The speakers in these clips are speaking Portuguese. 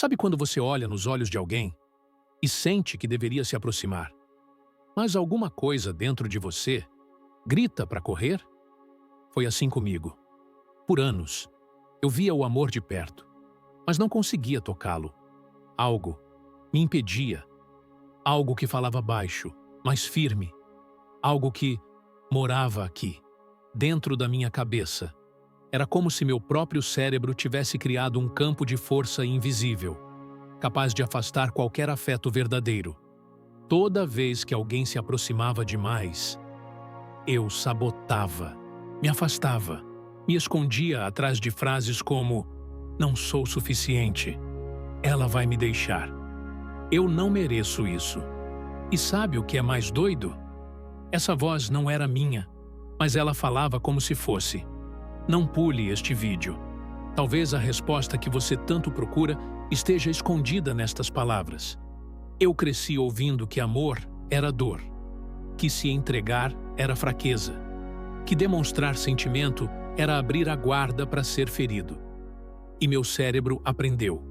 Sabe quando você olha nos olhos de alguém e sente que deveria se aproximar, mas alguma coisa dentro de você grita para correr? Foi assim comigo. Por anos, eu via o amor de perto, mas não conseguia tocá-lo. Algo me impedia, algo que falava baixo, mas firme, algo que morava aqui, dentro da minha cabeça. Era como se meu próprio cérebro tivesse criado um campo de força invisível, capaz de afastar qualquer afeto verdadeiro. Toda vez que alguém se aproximava demais, eu sabotava, me afastava, me escondia atrás de frases como "não sou suficiente", "ela vai me deixar", "eu não mereço isso". E sabe o que é mais doido? Essa voz não era minha, mas ela falava como se fosse. Não pule este vídeo. Talvez a resposta que você tanto procura esteja escondida nestas palavras. Eu cresci ouvindo que amor era dor, que se entregar era fraqueza, que demonstrar sentimento era abrir a guarda para ser ferido. E meu cérebro aprendeu.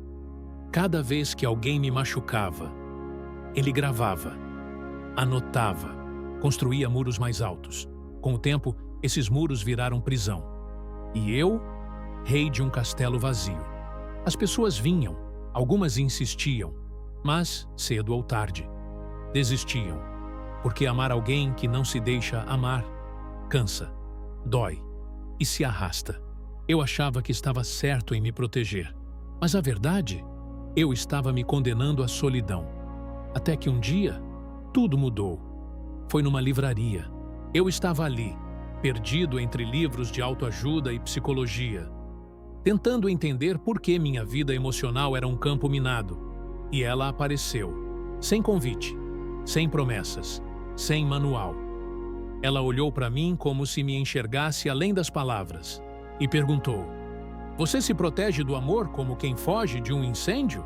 Cada vez que alguém me machucava, ele gravava, anotava, construía muros mais altos. Com o tempo, esses muros viraram prisão. E eu, rei de um castelo vazio. As pessoas vinham, algumas insistiam, mas, cedo ou tarde, desistiam. Porque amar alguém que não se deixa amar cansa, dói e se arrasta. Eu achava que estava certo em me proteger, mas a verdade, eu estava me condenando à solidão. Até que um dia, tudo mudou. Foi numa livraria. Eu estava ali, perdido entre livros de autoajuda e psicologia, tentando entender por que minha vida emocional era um campo minado. E ela apareceu, sem convite, sem promessas, sem manual. Ela olhou para mim como se me enxergasse além das palavras e perguntou: "Você se protege do amor como quem foge de um incêndio?"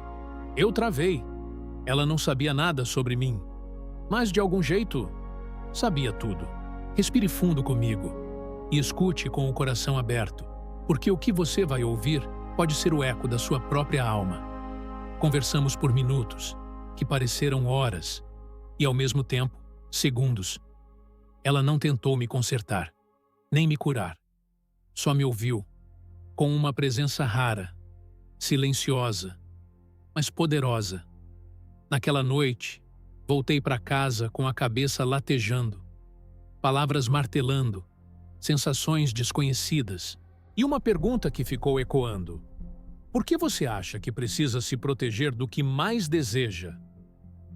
Eu travei. Ela não sabia nada sobre mim, mas de algum jeito sabia tudo. Respire fundo comigo e escute com o coração aberto, porque o que você vai ouvir pode ser o eco da sua própria alma. Conversamos por minutos, que pareceram horas, e ao mesmo tempo, segundos. Ela não tentou me consertar, nem me curar. Só me ouviu, com uma presença rara, silenciosa, mas poderosa. Naquela noite, voltei para casa com a cabeça latejando, palavras martelando, sensações desconhecidas, e uma pergunta que ficou ecoando: por que você acha que precisa se proteger do que mais deseja?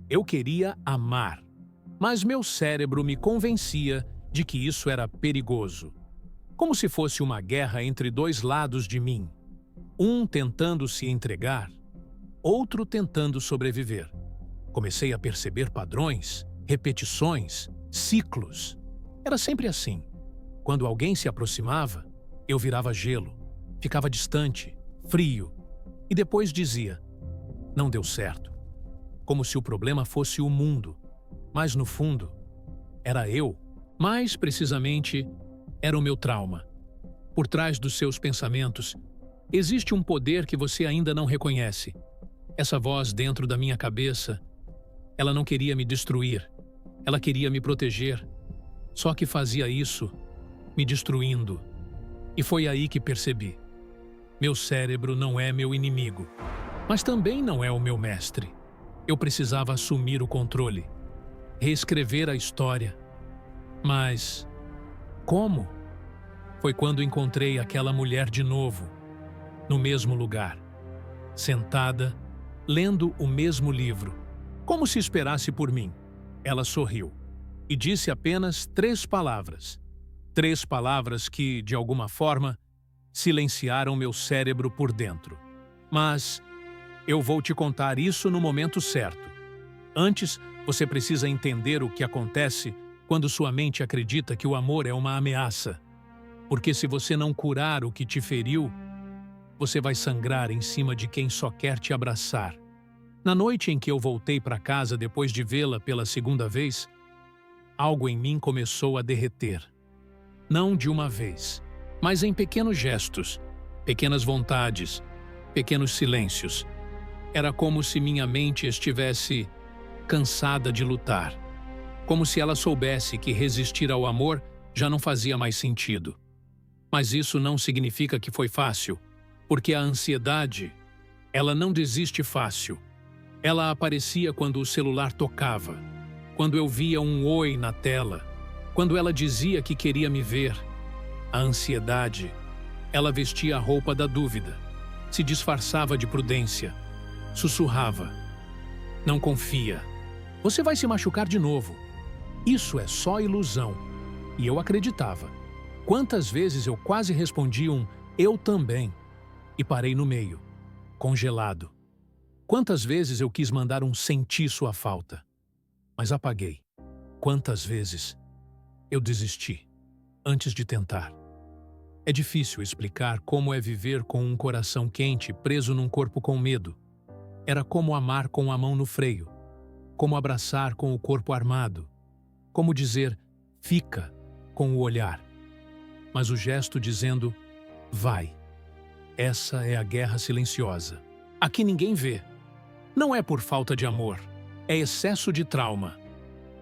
Eu queria amar, mas meu cérebro me convencia de que isso era perigoso. Como se fosse uma guerra entre dois lados de mim. Um tentando se entregar, outro tentando sobreviver. Comecei a perceber padrões, repetições, ciclos. Era sempre assim. Quando alguém se aproximava, eu virava gelo, ficava distante, frio, e depois dizia: "Não deu certo." Como se o problema fosse o mundo, mas no fundo, era eu. Mais precisamente, era o meu trauma. Por trás dos seus pensamentos, existe um poder que você ainda não reconhece. Essa voz dentro da minha cabeça, ela não queria me destruir, ela queria me proteger. Só que fazia isso me destruindo. E foi aí que percebi: meu cérebro não é meu inimigo, mas também não é o meu mestre. Eu precisava assumir o controle, reescrever a história. Mas como? Foi quando encontrei aquela mulher de novo, no mesmo lugar, sentada, lendo o mesmo livro, como se esperasse por mim. Ela sorriu e disse apenas 3 palavras. 3 palavras que, de alguma forma, silenciaram meu cérebro por dentro. Mas eu vou te contar isso no momento certo. Antes, você precisa entender o que acontece quando sua mente acredita que o amor é uma ameaça. Porque se você não curar o que te feriu, você vai sangrar em cima de quem só quer te abraçar. Na noite em que eu voltei para casa depois de vê-la pela segunda vez, algo em mim começou a derreter. Não de uma vez, mas em pequenos gestos, pequenas vontades, pequenos silêncios. Era como se minha mente estivesse cansada de lutar. Como se ela soubesse que resistir ao amor já não fazia mais sentido. Mas isso não significa que foi fácil, porque a ansiedade, ela não desiste fácil. Ela aparecia quando o celular tocava, quando eu via um oi na tela, quando ela dizia que queria me ver. A ansiedade, ela vestia a roupa da dúvida, se disfarçava de prudência, sussurrava: não confia, você vai se machucar de novo. Isso é só ilusão. E eu acreditava. Quantas vezes eu quase respondi um eu também e parei no meio, congelado. Quantas vezes eu quis mandar um senti sua falta, mas apaguei. Quantas vezes eu desisti antes de tentar. É difícil explicar como é viver com um coração quente preso num corpo com medo. Era como amar com a mão no freio, como abraçar com o corpo armado, como dizer fica com o olhar, mas o gesto dizendo vai. Essa é a guerra silenciosa. Aqui ninguém vê. Não é por falta de amor, é excesso de trauma.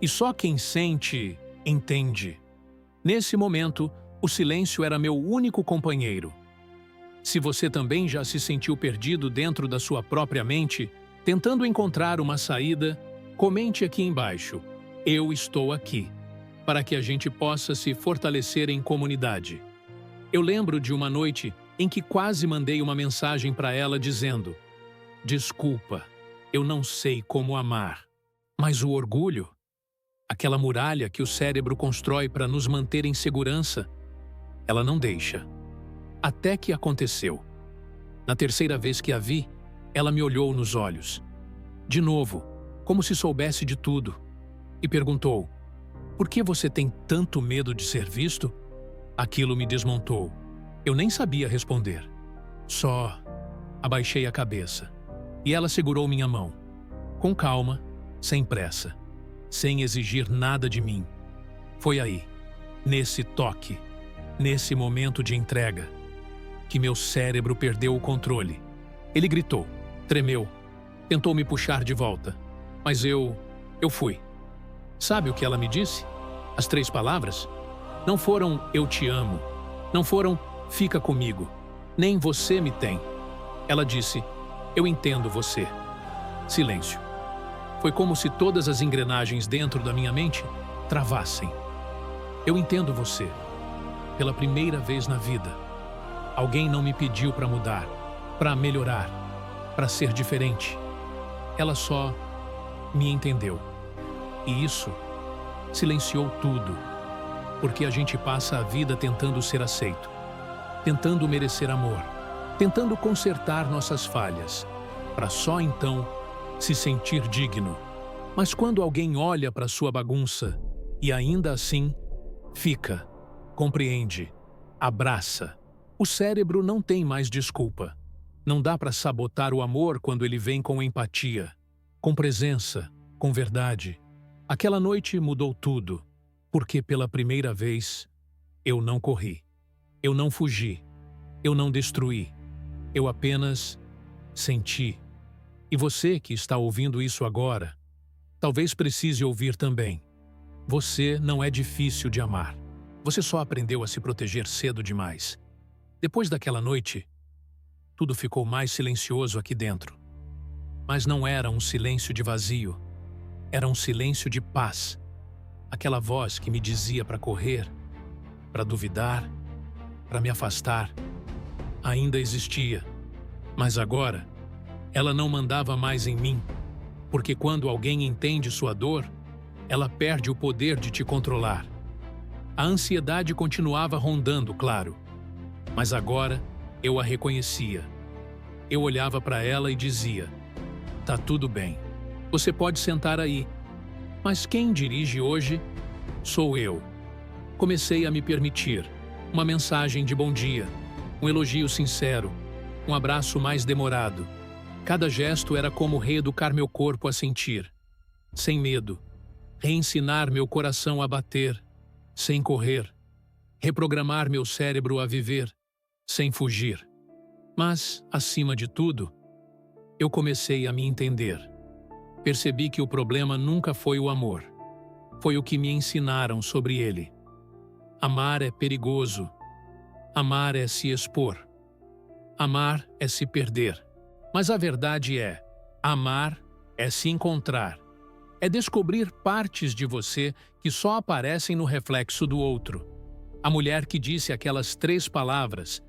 E só quem sente, entende. Nesse momento, o silêncio era meu único companheiro. Se você também já se sentiu perdido dentro da sua própria mente, tentando encontrar uma saída, comente aqui embaixo. Eu estou aqui, para que a gente possa se fortalecer em comunidade. Eu lembro de uma noite em que quase mandei uma mensagem para ela dizendo: desculpa, eu não sei como amar. Mas o orgulho, aquela muralha que o cérebro constrói para nos manter em segurança, ela não deixa. Até que aconteceu. Na terceira vez que a vi, ela me olhou nos olhos. De novo, como se soubesse de tudo, e perguntou: por que você tem tanto medo de ser visto? Aquilo me desmontou. Eu nem sabia responder. Só abaixei a cabeça. E ela segurou minha mão. Com calma, sem pressa, sem exigir nada de mim. Foi aí, nesse toque, nesse momento de entrega, que meu cérebro perdeu o controle. Ele gritou, tremeu, tentou me puxar de volta. Mas eu fui. Sabe o que ela me disse? As 3 palavras? Não foram eu te amo, não foram fica comigo, nem você me tem. Ela disse, eu entendo você. Silêncio. Foi como se todas as engrenagens dentro da minha mente travassem. Eu entendo você. Pela primeira vez na vida, alguém não me pediu para mudar, para melhorar, para ser diferente. Ela só me entendeu. E isso silenciou tudo, porque a gente passa a vida tentando ser aceito, tentando merecer amor, tentando consertar nossas falhas, para só então se sentir digno. Mas quando alguém olha para sua bagunça e ainda assim fica, compreende, abraça, o cérebro não tem mais desculpa. Não dá para sabotar o amor quando ele vem com empatia, com presença, com verdade. Aquela noite mudou tudo, porque pela primeira vez eu não corri, eu não fugi, eu não destruí, eu apenas senti. E você que está ouvindo isso agora, talvez precise ouvir também. Você não é difícil de amar. Você só aprendeu a se proteger cedo demais. Depois daquela noite, tudo ficou mais silencioso aqui dentro. Mas não era um silêncio de vazio. Era um silêncio de paz. Aquela voz que me dizia para correr, para duvidar, para me afastar, ainda existia. Mas agora, ela não mandava mais em mim, porque quando alguém entende sua dor, ela perde o poder de te controlar. A ansiedade continuava rondando, claro, mas agora eu a reconhecia. Eu olhava para ela e dizia, tá tudo bem, você pode sentar aí, mas quem dirige hoje sou eu. Comecei a me permitir uma mensagem de bom dia, um elogio sincero, um abraço mais demorado. Cada gesto era como reeducar meu corpo a sentir, sem medo, reensinar meu coração a bater, sem correr, reprogramar meu cérebro a viver, sem fugir. Mas, acima de tudo, eu comecei a me entender. Percebi que o problema nunca foi o amor. Foi o que me ensinaram sobre ele. Amar é perigoso. Amar é se expor. Amar é se perder. Mas a verdade é, amar é se encontrar. É descobrir partes de você que só aparecem no reflexo do outro. A mulher que disse aquelas 3 palavras,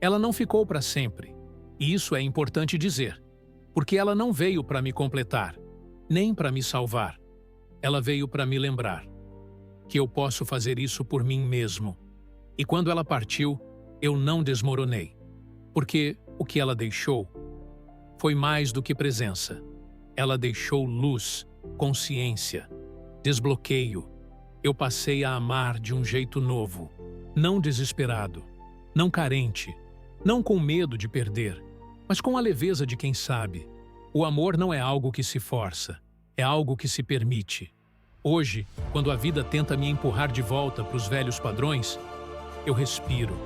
ela não ficou para sempre. E isso é importante dizer, porque ela não veio para me completar, nem para me salvar. Ela veio para me lembrar que eu posso fazer isso por mim mesmo. E quando ela partiu, eu não desmoronei, porque o que ela deixou foi mais do que presença. Ela deixou luz, consciência, desbloqueio. Eu passei a amar de um jeito novo, não desesperado, não carente, não com medo de perder, mas com a leveza de quem sabe. O amor não é algo que se força, é algo que se permite. Hoje, quando a vida tenta me empurrar de volta para os velhos padrões, eu respiro,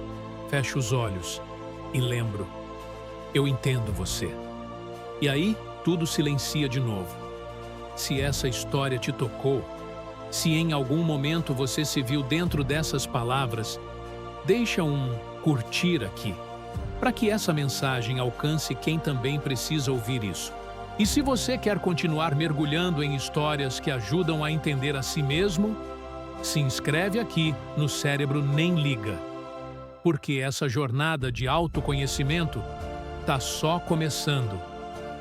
fecho os olhos e lembro. Eu entendo você. E aí, tudo silencia de novo. Se essa história te tocou, se em algum momento você se viu dentro dessas palavras, deixa um curtir aqui, para que essa mensagem alcance quem também precisa ouvir isso. E se você quer continuar mergulhando em histórias que ajudam a entender a si mesmo, se inscreve aqui no Cérebro Nem Liga. Porque essa jornada de autoconhecimento está só começando.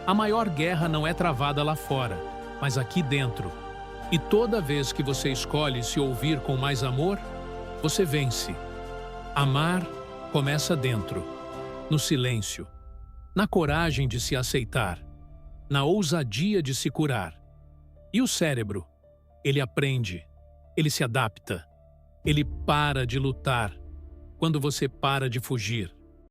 A maior guerra não é travada lá fora, mas aqui dentro. E toda vez que você escolhe se ouvir com mais amor, você vence. Amar começa dentro, no silêncio, na coragem de se aceitar, na ousadia de se curar. E o cérebro? Ele aprende, ele se adapta, ele para de lutar quando você para de fugir.